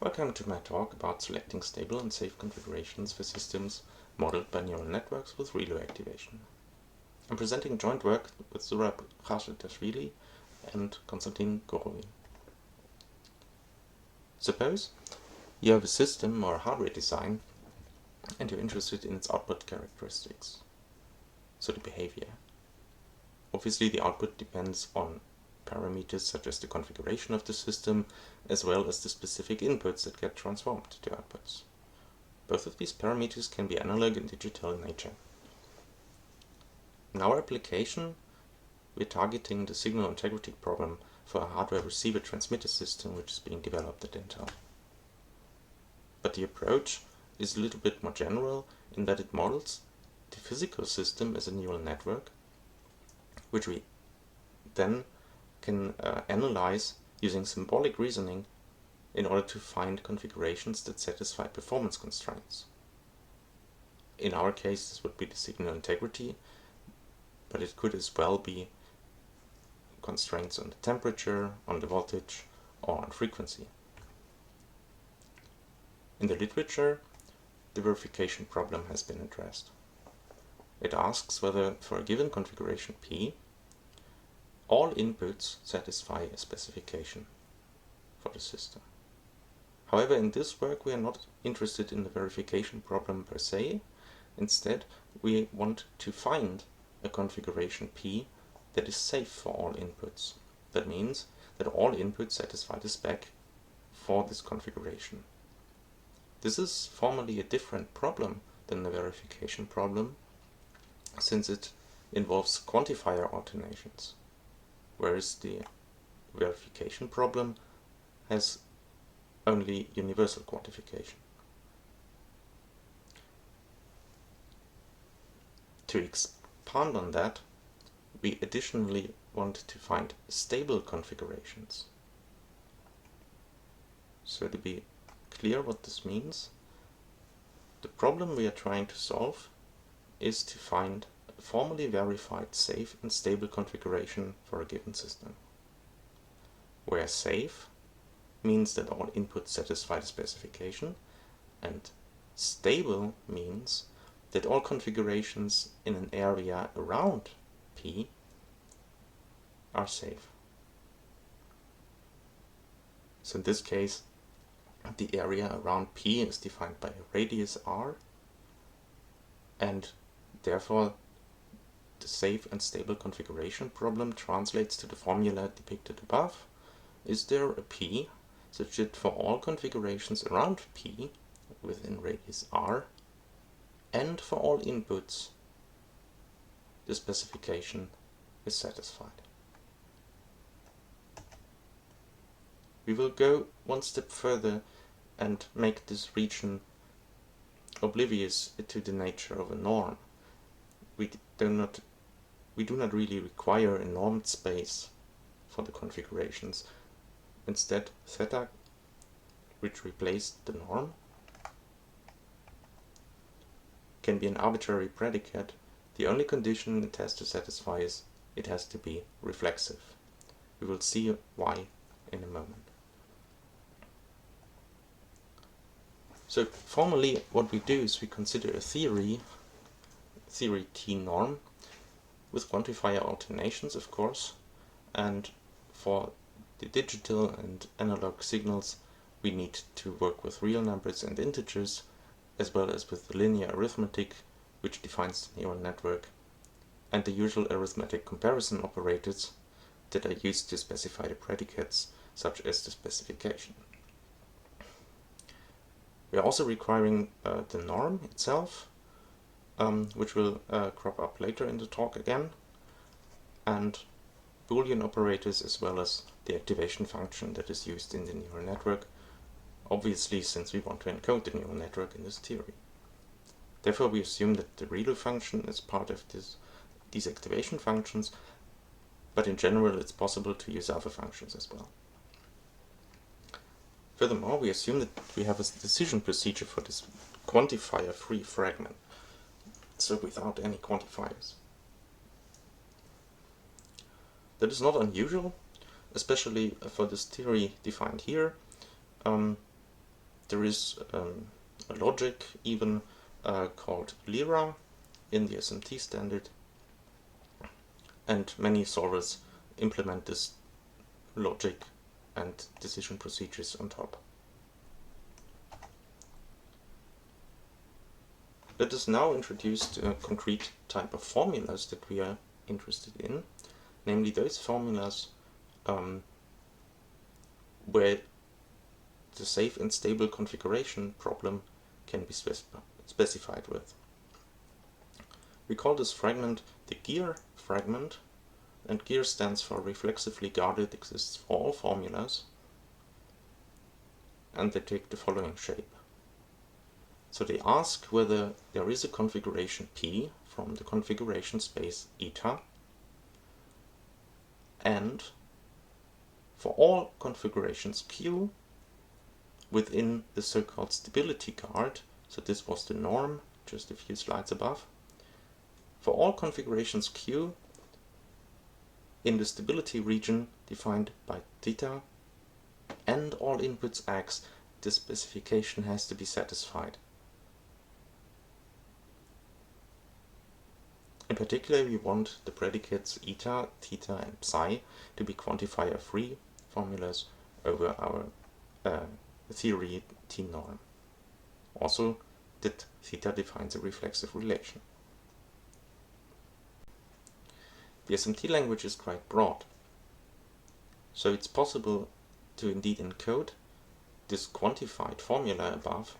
Welcome to my talk about selecting stable and safe configurations for systems modeled by neural networks with ReLU activation. I'm presenting joint work with Zurab Khashetashvili and Konstantin Gorovin. Suppose you have a system or hardware design and you're interested in its output characteristics, so the behavior. Obviously the output depends on parameters such as the configuration of the system as well as the specific inputs that get transformed to outputs. Both of these parameters can be analog and digital in nature. In our application, we're targeting the signal integrity problem for a hardware receiver-transmitter system which is being developed at Intel. But the approach is a little bit more general in that it models the physical system as a neural network, which we then can analyze using symbolic reasoning in order to find configurations that satisfy performance constraints. In our case, this would be the signal integrity, but it could as well be constraints on the temperature, on the voltage, or on frequency. In the literature, the verification problem has been addressed. It asks whether, for a given configuration P, all inputs satisfy a specification for the system. However, in this work we are not interested in the verification problem per se. Instead, we want to find a configuration P that is safe for all inputs. That means that all inputs satisfy the spec for this configuration. This is formally a different problem than the verification problem, since it involves quantifier alternations, whereas the verification problem has only universal quantification. To expand on that, we additionally want to find stable configurations. So to be clear what this means, the problem we are trying to solve is to find a formally verified safe and stable configuration for a given system, where safe means that all inputs satisfy the specification, and stable means that all configurations in an area around P are safe. So in this case, the area around P is defined by a radius r, and therefore the safe and stable configuration problem translates to the formula depicted above. Is there a P such that for all configurations around P within radius r and for all inputs the specification is satisfied? We will go one step further and make this region oblivious to the nature of a norm. We do not really require a normed space for the configurations. Instead, theta, which replaced the norm, can be an arbitrary predicate. The only condition it has to satisfy is it has to be reflexive. We will see why in a moment. So formally what we do is we consider a theory T norm with quantifier alternations, of course, and for the digital and analog signals we need to work with real numbers and integers, as well as with the linear arithmetic which defines the neural network, and the usual arithmetic comparison operators that are used to specify the predicates, such as the specification. We are also requiring the norm itself, which will crop up later in the talk again, and Boolean operators as well as the activation function that is used in the neural network, obviously since we want to encode the neural network in this theory. Therefore we assume that the ReLU function is part of these activation functions, but in general it's possible to use alpha functions as well. Furthermore, we assume that we have a decision procedure for this quantifier-free fragment, so without any quantifiers. That is not unusual, especially for this theory defined here. There is a logic even called LIRA in the SMT standard, and many solvers implement this logic and decision procedures on top. Let us now introduce a concrete type of formulas that we are interested in, namely those formulas where the safe and stable configuration problem can be specified with. We call this fragment the Gear fragment, and Gear stands for reflexively guarded exists for all formulas, and they take the following shape. So they ask whether there is a configuration P from the configuration space eta, and for all configurations Q within the so-called stability guard, so this was the norm just a few slides above, for all configurations Q in the stability region defined by theta and all inputs X, the specification has to be satisfied. In particular, we want the predicates eta, theta and psi to be quantifier-free formulas over our theory T-norm. Also, that theta defines a reflexive relation. The SMT language is quite broad, so it's possible to indeed encode this quantified formula above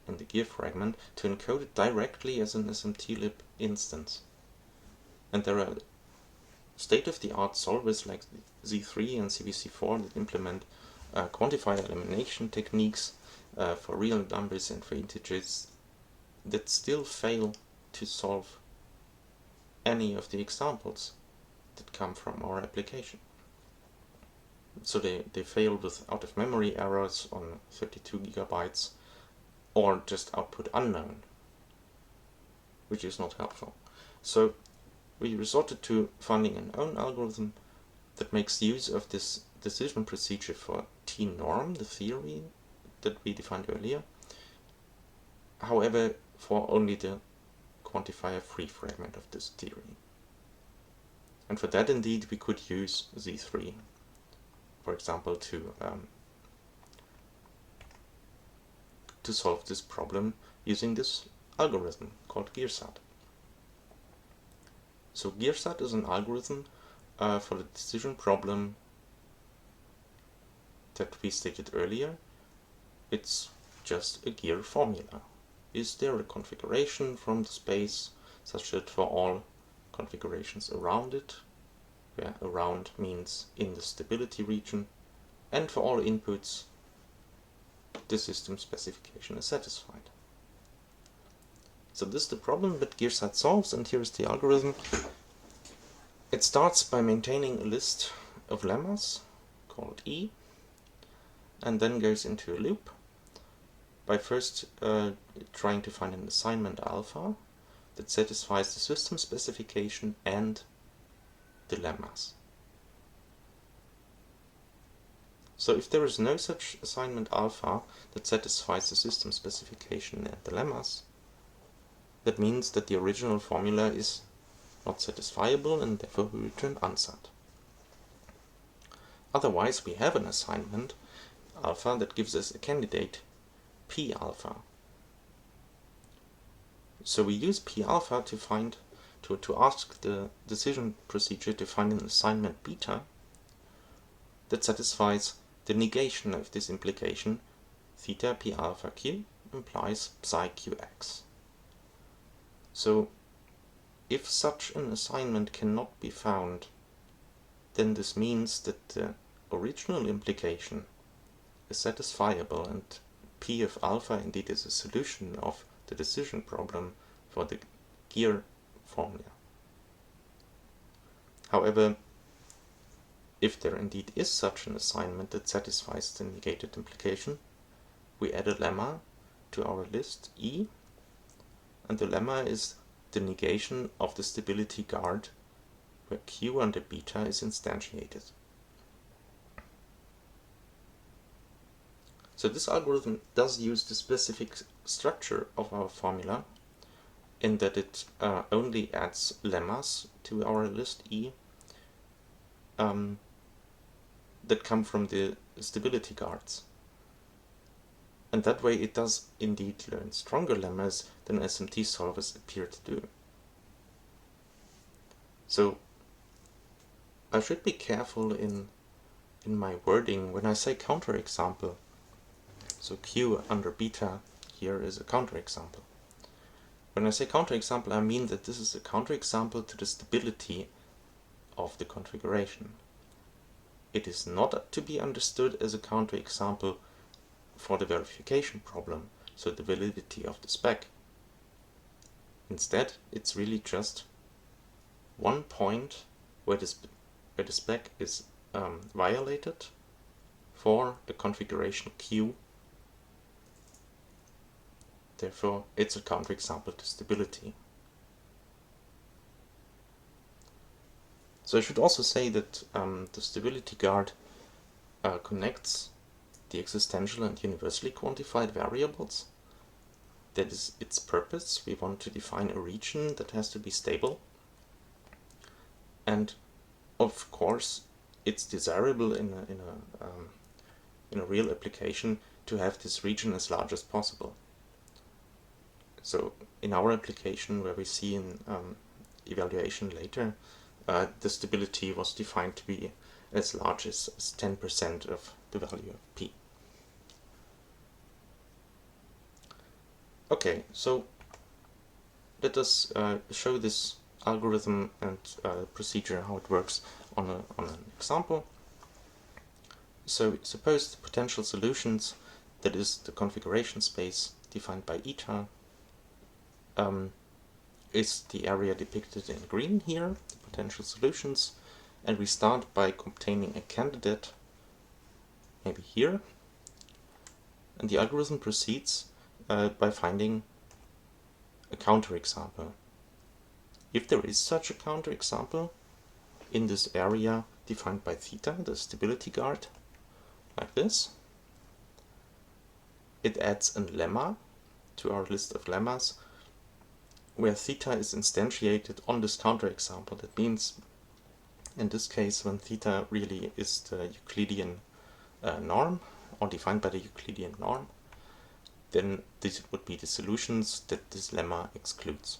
in the Gear fragment to encode it directly as an SMT-lib instance. And there are state-of-the-art solvers like Z3 and CBC4 that implement quantifier elimination techniques for real numbers and for integers that still fail to solve any of the examples that come from our application. So they fail with out-of-memory errors on 32 gigabytes or just output unknown, which is not helpful. So we resorted to finding an own algorithm that makes use of this decision procedure for T-norm, the theory that we defined earlier, however, for only the quantifier-free fragment of this theory. And for that, indeed, we could use Z3, for example, to solve this problem using this algorithm called Gearsat. So Gearsat is an algorithm for the decision problem that we stated earlier. It's just a gear formula. Is there a configuration from the space such that for all configurations around it, where around means in the stability region, and for all inputs the system specification is satisfied. So this is the problem that Gearsat solves, and here's the algorithm. It starts by maintaining a list of lemmas called E, and then goes into a loop by first trying to find an assignment alpha that satisfies the system specification and the lemmas. So if there is no such assignment alpha that satisfies the system specification and the lemmas, that means that the original formula is not satisfiable and therefore we return unsat. Otherwise, we have an assignment alpha that gives us a candidate P alpha. So we use P alpha to find to ask the decision procedure to find an assignment beta that satisfies the negation of this implication. Theta P alpha Q implies psi QX. So if such an assignment cannot be found, then this means that the original implication is satisfiable and P of alpha indeed is a solution of the decision problem for the gear formula. However, if there indeed is such an assignment that satisfies the negated implication, we add a lemma to our list E, and the lemma is the negation of the stability guard where Q under beta is instantiated. So this algorithm does use the specific structure of our formula in that it only adds lemmas to our list E that come from the stability guards. And that way it does indeed learn stronger lemmas than SMT solvers appear to do. So I should be careful in my wording when I say counterexample. So Q under beta here is a counterexample. When I say counterexample, I mean that this is a counterexample to the stability of the configuration. It is not to be understood as a counterexample for the verification problem, so the validity of the spec. Instead, it's really just one point where the spec is violated for the configuration Q. Therefore, it's a counterexample to stability. So I should also say that the stability guard connects the existential and universally quantified variables. That is its purpose. We want to define a region that has to be stable. And of course, it's desirable in a real application to have this region as large as possible. So in our application, where we see in evaluation later, the stability was defined to be as large as 10% of the value of P. Okay, so let us show this algorithm and procedure, how it works on an example. So suppose the potential solutions, that is the configuration space defined by eta, is the area depicted in green here, the potential solutions, and we start by obtaining a candidate, maybe here, and the algorithm proceeds by finding a counterexample. If there is such a counterexample in this area defined by theta, the stability guard, like this, it adds a lemma to our list of lemmas where theta is instantiated on this counterexample. That means in this case when theta really is the Euclidean norm, or defined by the Euclidean norm, then this would be the solutions that this lemma excludes.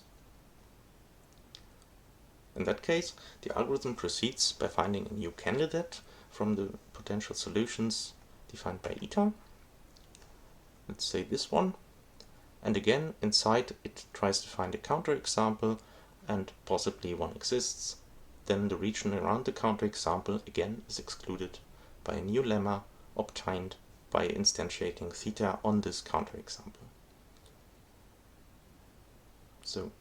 In that case, the algorithm proceeds by finding a new candidate from the potential solutions defined by eta. Let's say this one. And again, inside it tries to find a counterexample, and possibly one exists. Then the region around the counterexample again is excluded by a new lemma obtained by instantiating theta on this counterexample. So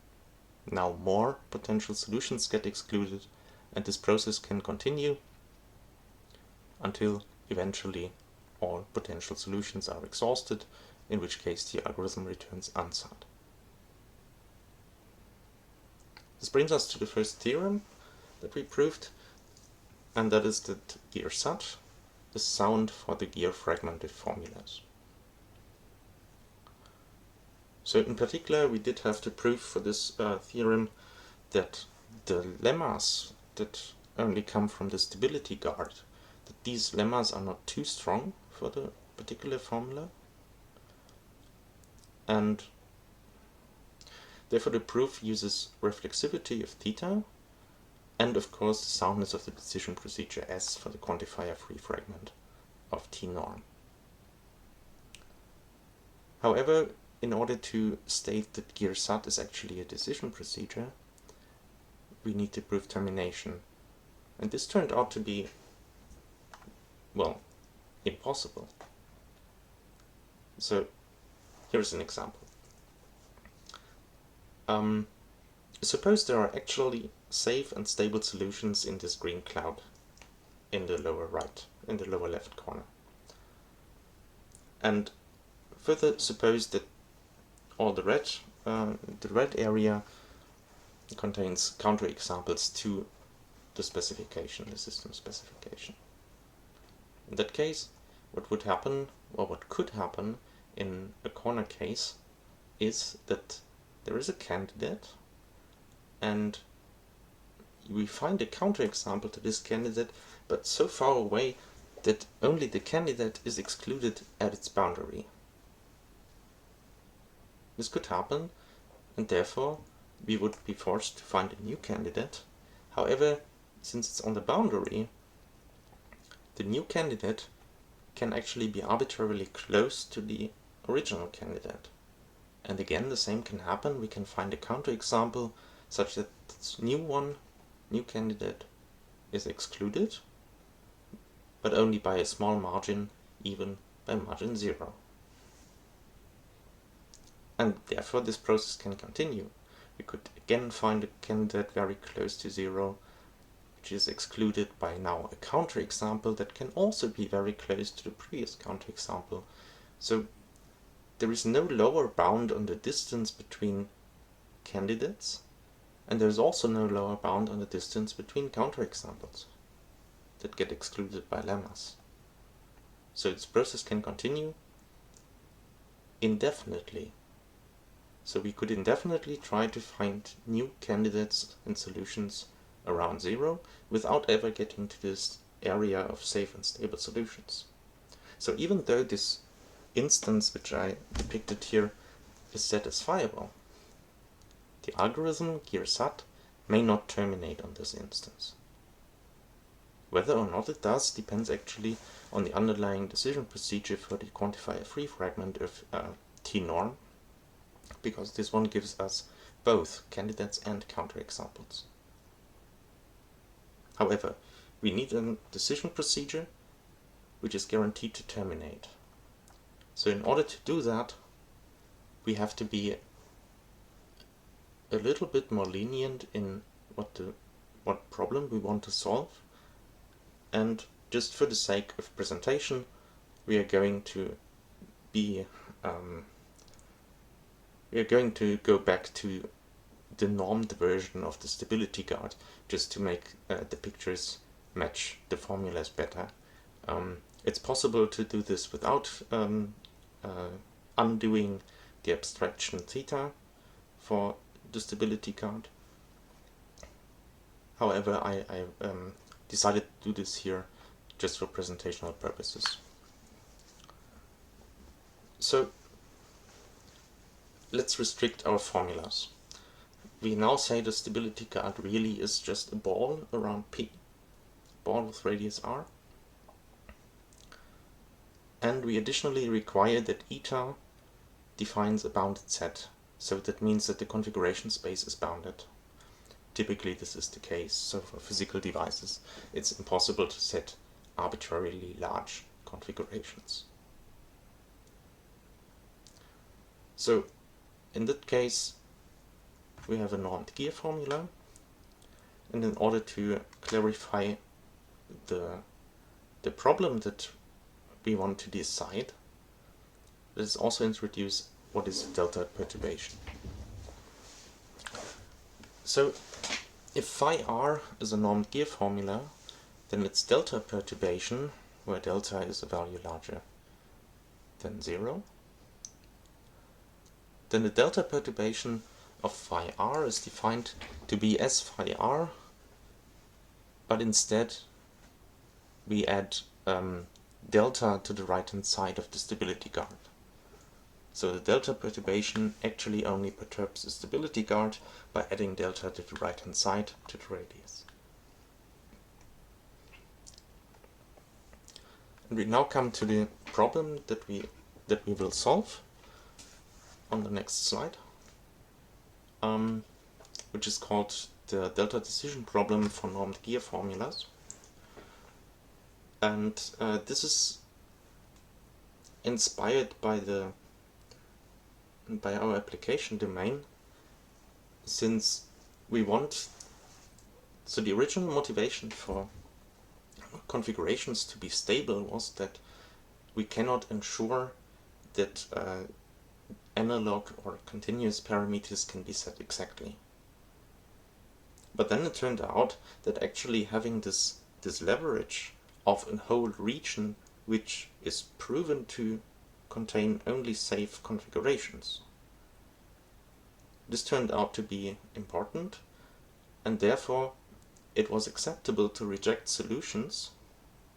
now more potential solutions get excluded, and this process can continue until eventually all potential solutions are exhausted, in which case the algorithm returns unsought. This brings us to the first theorem that we proved, and that is that Gearsat is sound for the Gear fragmented formulas. So in particular, we did have to prove for this theorem that the lemmas that only come from the stability guard, that these lemmas are not too strong for the particular formula, and therefore the proof uses reflexivity of theta and of course the soundness of the decision procedure S for the quantifier free fragment of T norm. However, in order to state that Gearsat is actually a decision procedure, we need to prove termination, and this turned out to be, well, impossible. So here's an example. Suppose there are actually safe and stable solutions in this green cloud in the lower right, in the lower left corner. And further, suppose that all the red area contains counterexamples to the specification, the system specification. In that case, what would happen or what could happen in a corner case is that there is a candidate and we find a counterexample to this candidate, but so far away that only the candidate is excluded at its boundary. This could happen, and therefore we would be forced to find a new candidate. However, since it's on the boundary, the new candidate can actually be arbitrarily close to the original candidate. And again, the same can happen. We can find a counterexample such that this new candidate is excluded, but only by a small margin, even by margin 0. And therefore this process can continue. We could again find a candidate very close to 0, which is excluded by now a counterexample that can also be very close to the previous counterexample. So there is no lower bound on the distance between candidates, and there is also no lower bound on the distance between counterexamples that get excluded by lemmas. So this process can continue indefinitely. So we could indefinitely try to find new candidates and solutions around 0 without ever getting to this area of safe and stable solutions. So even though this instance which I depicted here is satisfiable, the algorithm Gearsat may not terminate on this instance. Whether or not it does depends actually on the underlying decision procedure for the quantifier-free fragment of T-norm, because this one gives us both candidates and counterexamples. However, we need a decision procedure which is guaranteed to terminate. So in order to do that, we have to be a little bit more lenient in what problem we want to solve, and just for the sake of presentation, we are going to go back to the normed version of the stability guard, just to make the pictures match the formulas better. It's possible to do this without undoing the abstraction theta for the stability guard. However, I decided to do this here just for presentational purposes. So let's restrict our formulas. We now say the stability guard really is just a ball around P, ball with radius r. And we additionally require that eta defines a bounded set. So that means that the configuration space is bounded. Typically this is the case, so for physical devices it's impossible to set arbitrarily large configurations. So in that case we have a normed gear formula, and in order to clarify the problem that we want to decide, let's also introduce what is delta perturbation. So if phi r is a normed gear formula, then it's delta perturbation, where delta is a value larger than 0. Then the delta perturbation of phi r is defined to be as phi r, but instead we add delta to the right hand side of the stability guard. So the delta perturbation actually only perturbs the stability guard by adding delta to the right hand side to the radius. And we now come to the problem that we will solve on the next slide, which is called the delta decision problem for normed gear formulas. And this is inspired by our application domain, since we want, so the original motivation for configurations to be stable was that we cannot ensure that analog or continuous parameters can be set exactly. But then it turned out that actually having this leverage of a whole region which is proven to contain only safe configurations. This turned out to be important, and therefore it was acceptable to reject solutions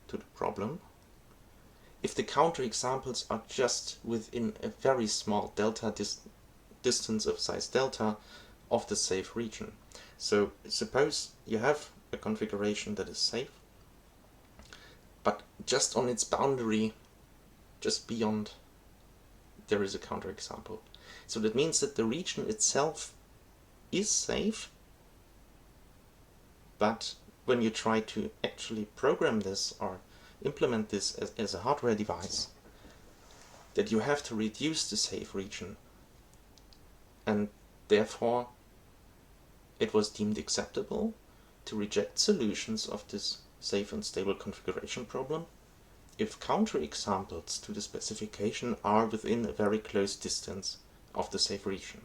to the problem if the counterexamples are just within a very small delta distance of size delta of the safe region. So suppose you have a configuration that is safe, but just on its boundary, just beyond, there is a counterexample. So that means that the region itself is safe, but when you try to actually program this or implement this as a hardware device, that you have to reduce the safe region, and therefore it was deemed acceptable to reject solutions of this safe and stable configuration problem if counterexamples to the specification are within a very close distance of the safe region.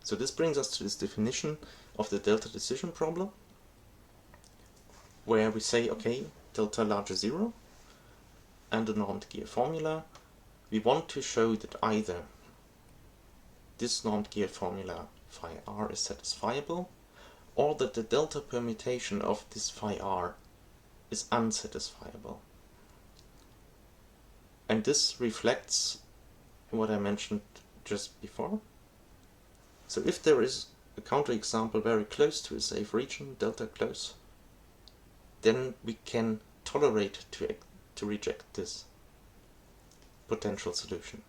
So this brings us to this definition of the delta decision problem, where we say, okay, delta larger 0 and a normed gear formula, we want to show that either this normed gear formula phi r is satisfiable, or that the delta permutation of this phi r is unsatisfiable. And this reflects what I mentioned just before. So if there is a counterexample very close to a safe region, delta close, then we can tolerate to reject this potential solution.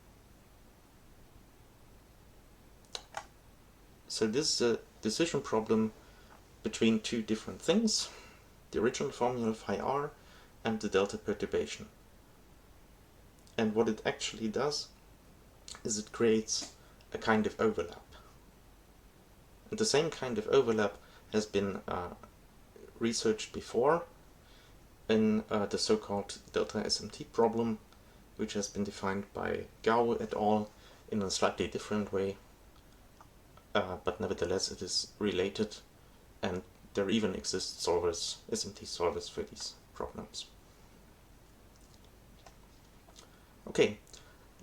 So this is a decision problem between two different things, the original formula phi r and the delta perturbation. And what it actually does is it creates a kind of overlap. And the same kind of overlap has been researched before in the so-called delta SMT problem, which has been defined by Gao et al. In a slightly different way, but nevertheless it is related, and there even exist solvers, SMT solvers for these problems. Okay,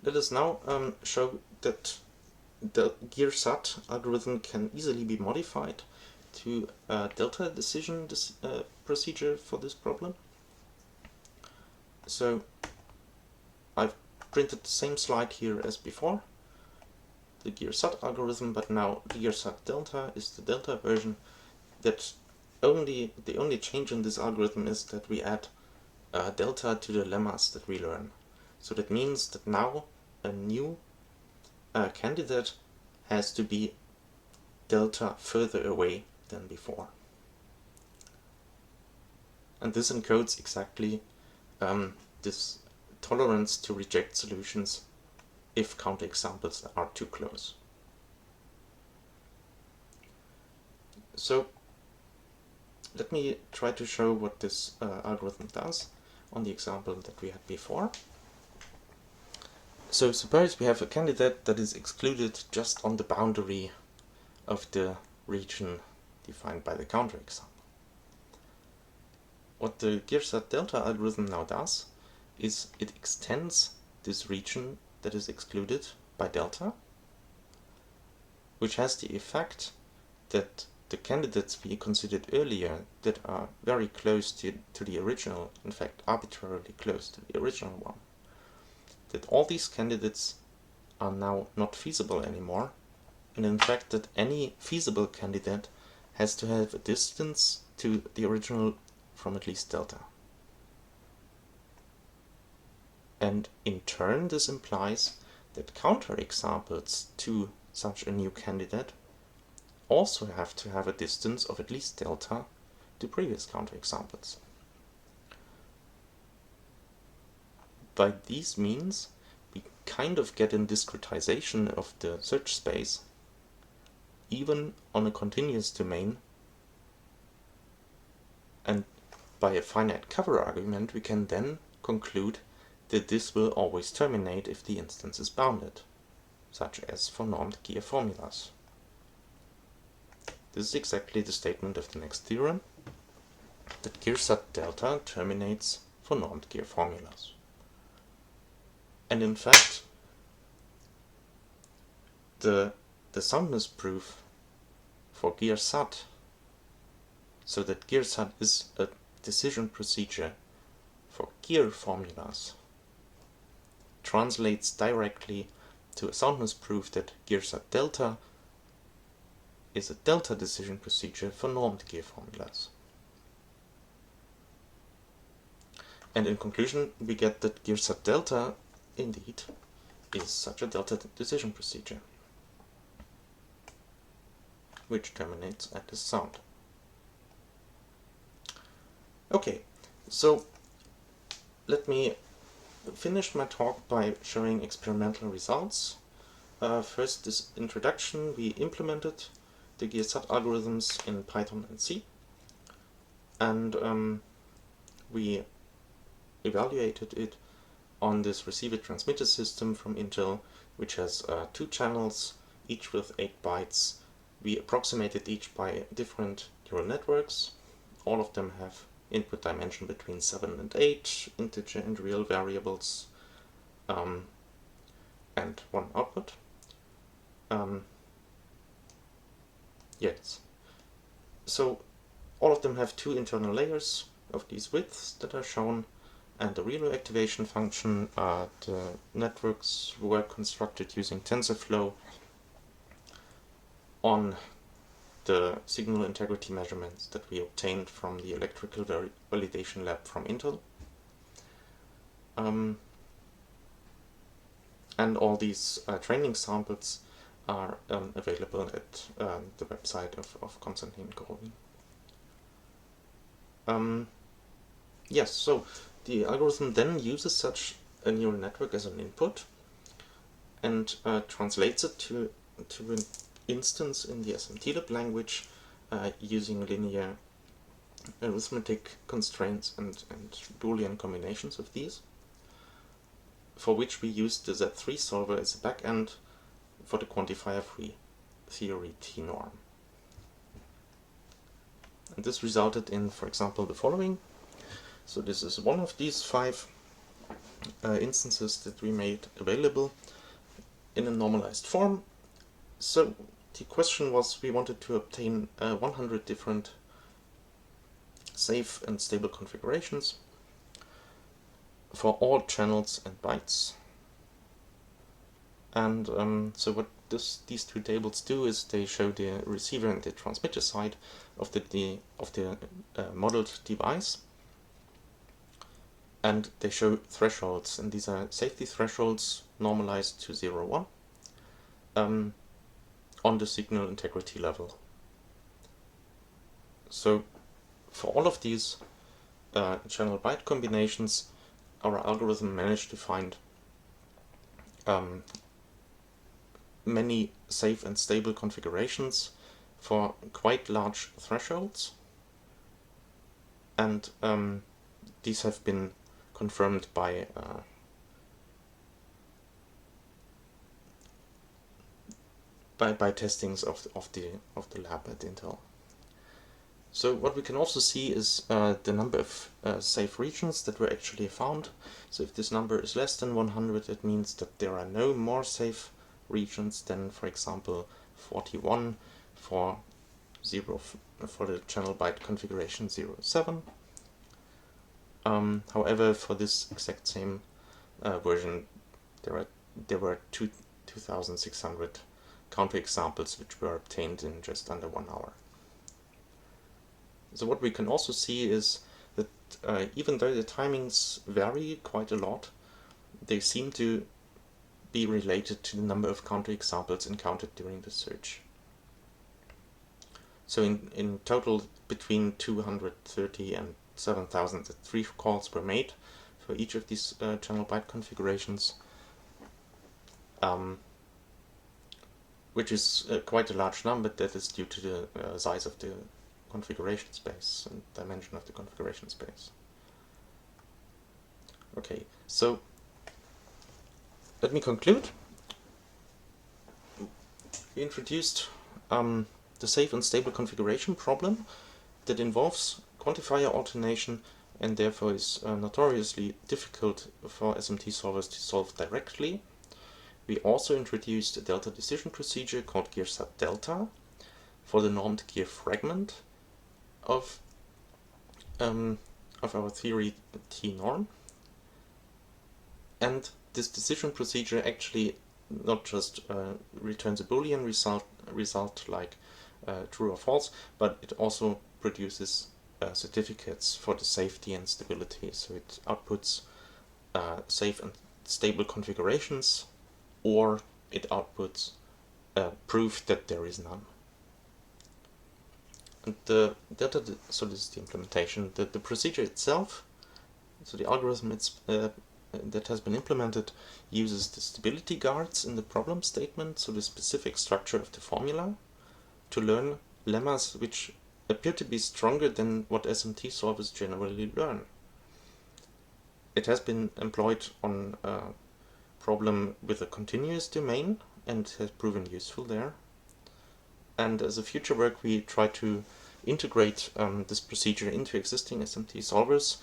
let us now show that the Gearsat algorithm can easily be modified to a delta decision procedure for this problem. So I've printed the same slide here as before, the Gearsat algorithm, but now Gearsat delta is the delta version. That the only change in this algorithm is that we add delta to the lemmas that we learn. So that means that now a new candidate has to be delta further away than before. And this encodes exactly this tolerance to reject solutions if counterexamples are too close. So let me try to show what this algorithm does on the example that we had before. So suppose we have a candidate that is excluded just on the boundary of the region defined by the counterexample. What the Gearsat delta algorithm now does is it extends this region that is excluded by delta, which has the effect that the candidates we considered earlier that are very close to the original, in fact arbitrarily close to the original one, that all these candidates are now not feasible anymore, and in fact that any feasible candidate has to have a distance to the original from at least delta. And in turn this implies that counterexamples to such a new candidate also have to have a distance of at least delta to previous counterexamples. By these means we kind of get a discretization of the search space even on a continuous domain, and by a finite cover argument we can then conclude that this will always terminate if the instance is bounded, such as for normed gear formulas. This is exactly the statement of the next theorem, that Gearsat delta terminates for normed gear formulas. And in fact, the soundness proof for Gearsat, so that Gearsat is a decision procedure for gear formulas, translates directly to a soundness proof that Gearsat delta is a delta decision procedure for normed gear formulas. And in conclusion, we get that Gearsat delta indeed is such a delta decision procedure, which terminates at this sound. Okay, so let me finish my talk by showing experimental results. First, this introduction. We implemented the Gearsat algorithms in Python and C, and we evaluated it on this receiver-transmitter system from Intel, which has 2 channels, each with 8 bytes. We approximated each by different neural networks. All of them have input dimension between 7 and 8, integer and real variables, and 1 output. Yes. So all of them have 2 internal layers of these widths that are shown, and the ReLU activation function. The networks were constructed using TensorFlow on the signal integrity measurements that we obtained from the electrical validation lab from Intel. And all these training samples are available at the website of Konstantin Gorovin. Yes, so the algorithm then uses such a neural network as an input and translates it to an instance in the SMTLib language using linear arithmetic constraints and Boolean combinations of these, for which we used the Z3 solver as a backend for the quantifier-free theory T-norm. And this resulted in, for example, the following. So this is one of these 5 instances that we made available in a normalized form. So the question was, we wanted to obtain 100 different safe and stable configurations for all channels and bytes. And so what these 2 tables do is they show the receiver and the transmitter side of the modeled device, and they show thresholds, and these are safety thresholds normalized to 0, 1 on the signal integrity level. So for all of these channel byte combinations, our algorithm managed to find many safe and stable configurations for quite large thresholds, and these have been confirmed by testings of the lab at Intel. So what we can also see is the number of safe regions that were actually found. So if this number is less than 100, it means that there are no more safe regions than, for example, 41 for the channel byte configuration 07. However, for this exact same version, there were 2,600 counterexamples which were obtained in just under 1 hour. So what we can also see is that even though the timings vary quite a lot, they seem to be related to the number of counterexamples encountered during the search. So in total, between 230 and 7,003 calls were made for each of these channel byte configurations, which is quite a large number. That is due to the size of the configuration space and dimension of the configuration space. Okay, so let me conclude. We introduced the safe and stable configuration problem that involves quantifier alternation and therefore is notoriously difficult for SMT solvers to solve directly. We also introduced a delta decision procedure called Gearsat delta for the normed gear fragment of our theory T norm. And this decision procedure actually not just returns a Boolean result like true or false, but it also produces certificates for the safety and stability. So it outputs safe and stable configurations, or it outputs proof that there is none. And so this is the implementation. The procedure itself, so the algorithm that has been implemented uses the stability guards in the problem statement, so the specific structure of the formula, to learn lemmas which appear to be stronger than what SMT solvers generally learn. It has been employed on a problem with a continuous domain and has proven useful there. And as a future work, we try to integrate this procedure into existing SMT solvers,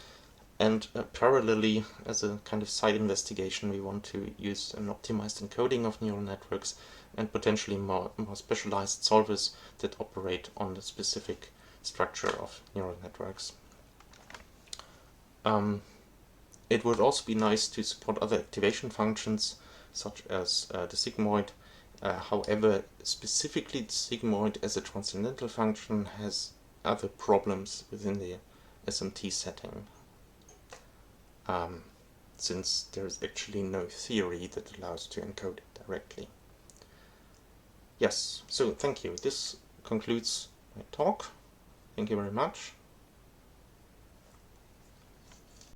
and parallelly, as a kind of side investigation, we want to use an optimized encoding of neural networks and potentially more specialized solvers that operate on the specific structure of neural networks. It would also be nice to support other activation functions, such as the sigmoid. However, specifically the sigmoid as a transcendental function has other problems within the SMT setting, since there is actually no theory that allows to encode it directly. Yes, so thank you. This concludes my talk. Thank you very much.